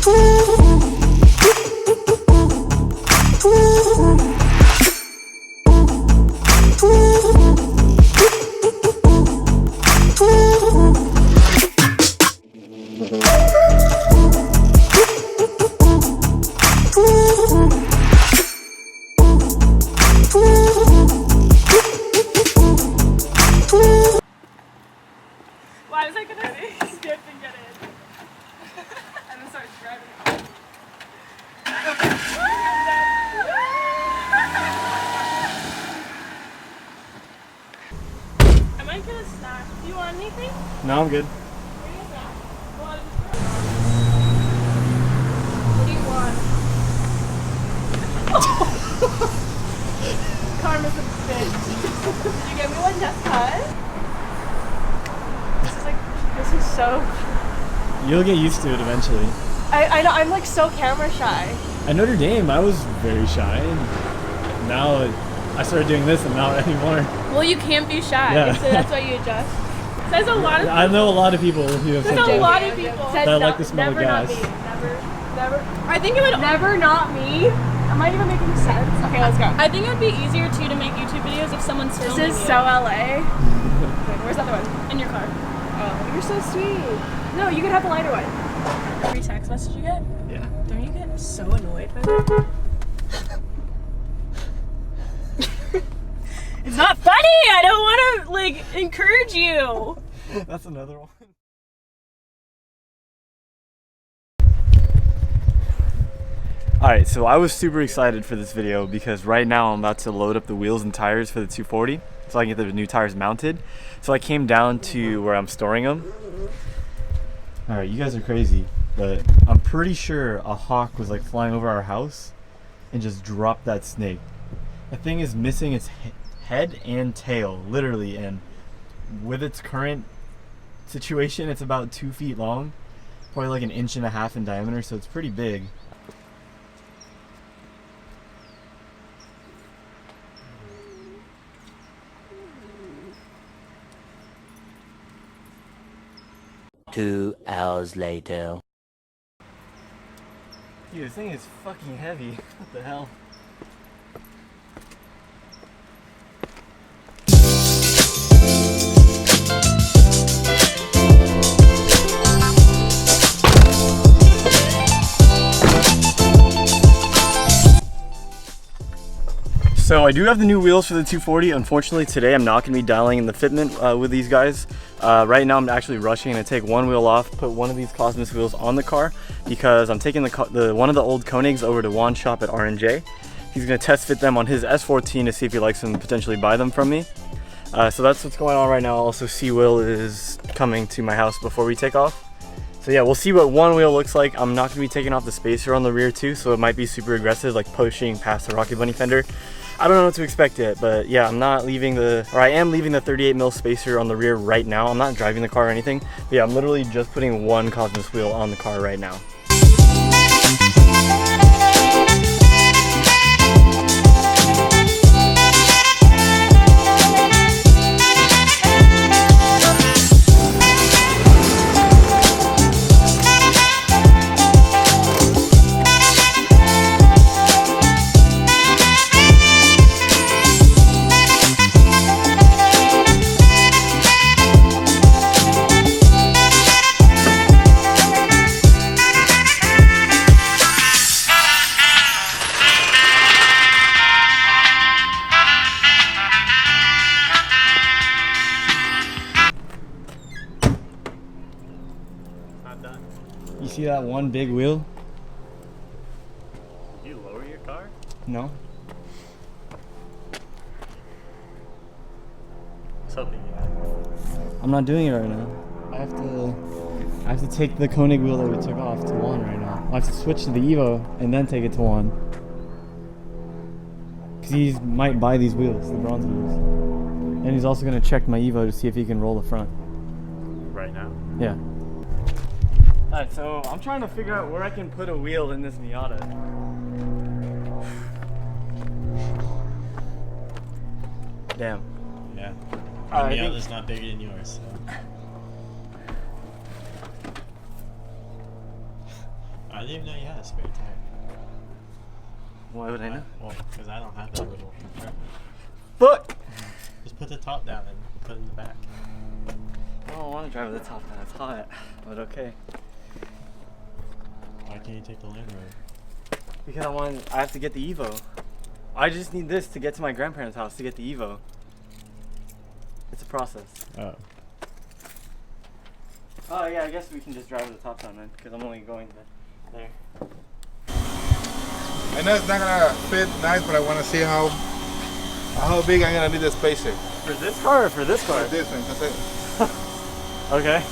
Why was I gonna skip and get in? And then start driving. I might get a snack. Do you want anything? No, I'm good. What do you want? Karma's a bitch. Did you get me one Jessica? This is so... You'll get used to it eventually. I know, I'm like so camera shy. At Notre Dame, I was very shy. And now I started doing this and not anymore. Well, you can't be shy, Yeah. so that's why you adjust. There's a lot of people. I know a lot of people who have There's said a lot of people that like the smell of never gas. not me. Never. I think it would never not me. Am I even making sense? Okay, let's go. I think it would be easier too to make YouTube videos if someone's filming you. This is so LA. Where's the other one? In your car. Oh, you're so sweet. No, you could have the lighter one. Every text message you get? Yeah. Don't you get so annoyed by that? It's not funny! I don't want to, like, encourage you! That's another one. Alright, so I was super excited for this video because right now I'm about to load up the wheels and tires for the 240 so I can get the new tires mounted. So I came down to where I'm storing them. Alright, you guys are crazy, but I'm pretty sure a hawk was like flying over our house and just dropped that snake. The thing is missing its head and tail, literally, and with its current situation, it's about 2 feet long, probably like 1.5 inches in diameter, so it's pretty big. Two hours later. Dude, this thing is fucking heavy. What the hell? So I do have the new wheels for the 240. Unfortunately today I'm not going to be dialing in the fitment with these guys. Right now I'm actually rushing to take one wheel off, put one of these Cosmos wheels on the car because I'm taking one of the old Koenigs over to Juan's shop at R&J. He's going to test fit them on his S14 to see if he likes them and potentially buy them from me. So that's what's going on right now. Also, C-Will is coming to my house before we take off. So yeah, we'll see what one wheel looks like. I'm not going to be taking off the spacer on the rear too, so it might be super aggressive, like pushing past the Rocky Bunny fender. I don't know what to expect yet, but yeah, I am leaving the 38mm spacer on the rear right now. I'm not driving the car or anything, but yeah, I'm literally just putting one Cosmos wheel on the car right now. You see that one big wheel? Did you lower your car? No. I was hoping you had. I'm not doing it right now. I have to take the Koenig wheel that we took off to Juan right now. I have to switch to the Evo and then take it to Juan. Because he might buy these wheels, the bronze wheels. And he's also going to check my Evo to see if he can roll the front. Right now? Yeah. Alright, so I'm trying to figure out where I can put a wheel in this Miata. Damn. Yeah. I My think- Miata's not bigger than yours, so. didn't even know you had a spare tire. Why would I know? Well, because I don't have that little compartment. Fuck! Just put the top down and put it in the back. I don't want to drive with the top down. It's hot, but okay. Why can't you take the Land Rover? Because I have to get the Evo. I just need this to get to my grandparents' house to get the Evo. It's a process. Oh. Oh yeah, I guess we can just drive with the top down then, because I'm only going there. I know it's not gonna fit nice, but I want to see how big I'm gonna need the spacer. For this car or for this car? For this one, that's it. Okay.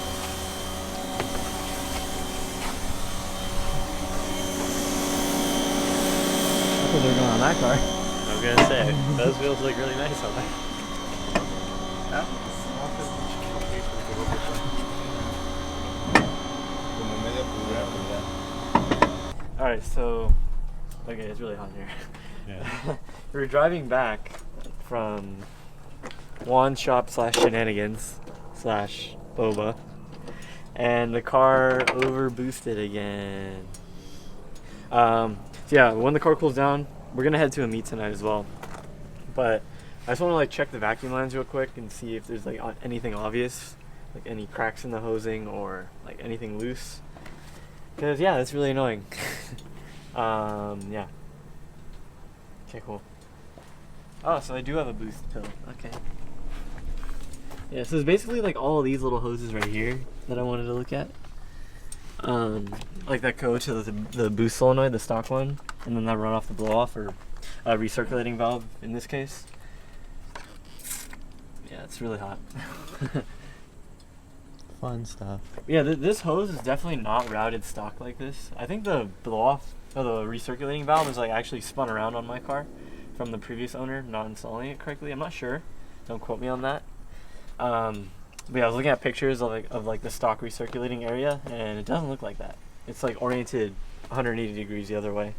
That's what they're going on that car. I was gonna say, those wheels look really nice on that. Alright, so okay, it's really hot here. Yeah. We're driving back from one shop / shenanigans / boba, and the car over boosted again. So yeah, when the car cools down, we're gonna head to a meet tonight as well. But I just want to like check the vacuum lines real quick and see if there's like anything obvious, like any cracks in the hosing or like anything loose. Cause yeah, that's really annoying. Yeah. Okay, cool. Oh, so I do have a boost pill. Okay. Yeah, so it's basically like all of these little hoses right here that I wanted to look at. Like that go to the boost solenoid, the stock one, and then that run off the blow off or recirculating valve in this case. Yeah, it's really hot. Fun stuff. Yeah, this hose is definitely not routed stock like this. I think the blow off or the recirculating valve is like actually spun around on my car from the previous owner not installing it correctly. I'm not sure. Don't quote me on that. But yeah, I was looking at pictures of like the stock recirculating area, and it doesn't look like that. It's like oriented 180 degrees the other way.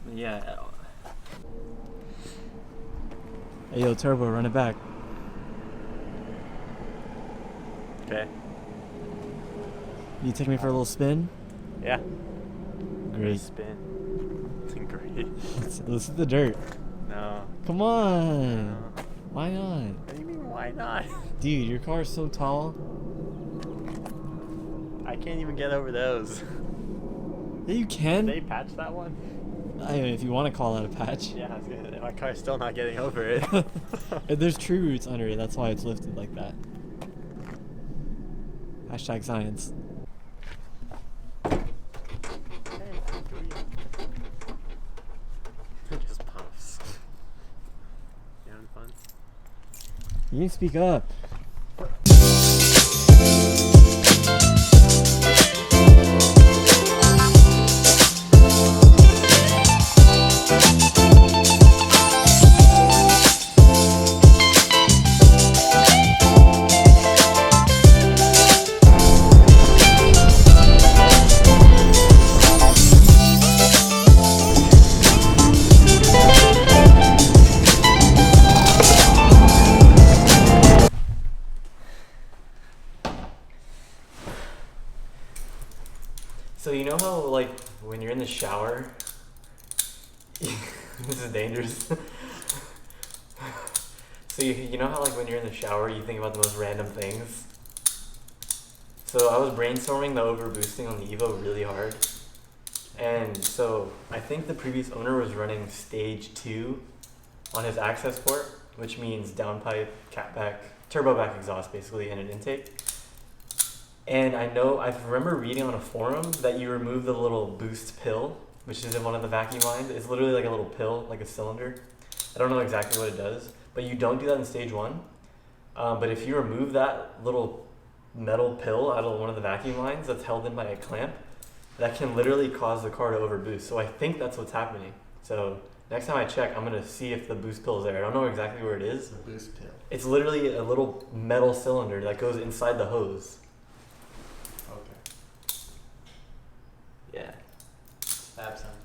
But yeah. Hey, yo, turbo, run it back. Okay. You take me for a little spin? Yeah. Great. Spin. Great. This is the dirt. No. Come on. No. Why not? What do you mean, why not? Dude, your car is so tall. I can't even get over those. Yeah, you can. Did they patch that one? I mean, if you want to call that a patch. Yeah, I was gonna, my car's still not getting over it. There's tree roots under it. That's why it's lifted like that. Hashtag science. It just pops. You having fun? You can speak up. So you know how like when you're in the shower, this is dangerous. So you know how like when you're in the shower you think about the most random things? So I was brainstorming the overboosting on the Evo really hard. And so I think the previous owner was running stage 2 on his access port, which means downpipe, catback, turbo back exhaust basically, and an intake. And I remember reading on a forum that you remove the little boost pill, which is in one of the vacuum lines. It's literally like a little pill, like a cylinder. I don't know exactly what it does, but you don't do that in stage 1. But if you remove that little metal pill out of one of the vacuum lines that's held in by a clamp, that can literally cause the car to overboost. So I think that's what's happening. So next time I check, I'm gonna see if the boost pill is there. I don't know exactly where it is. The boost pill. It's literally a little metal cylinder that goes inside the hose. Okay. Yeah. Have something.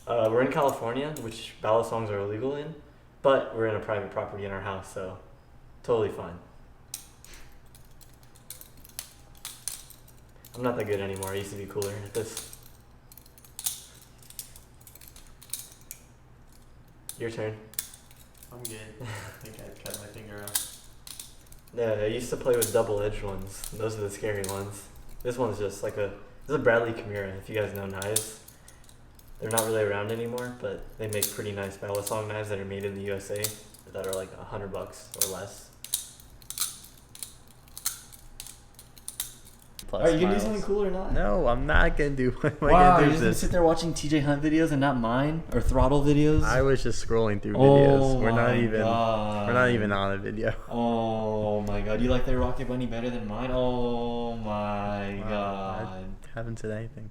We're in California, which ballad songs are illegal in, but we're in a private property in our house, so totally fine. I'm not that good anymore. I used to be cooler at this. Your turn. I'm good. I think I cut my finger off. Yeah, I used to play with double-edged ones. Those are the scary ones. This one's just like this is a Bradley Chimera, if you guys know knives. They're not really around anymore, but they make pretty nice battle song knives that are made in the USA that are like $100 or less. Plus Are you gonna do smiles. something cool or not? No, I'm not gonna do. What am I Wow, gonna do you're with just gonna this? sit there watching TJ Hunt videos and not mine or throttle videos? I was just scrolling through Oh videos. We're not my even. God. We're not even on a video. Oh my god, you like their Rocket Bunny better than mine? Oh my god. I haven't said anything.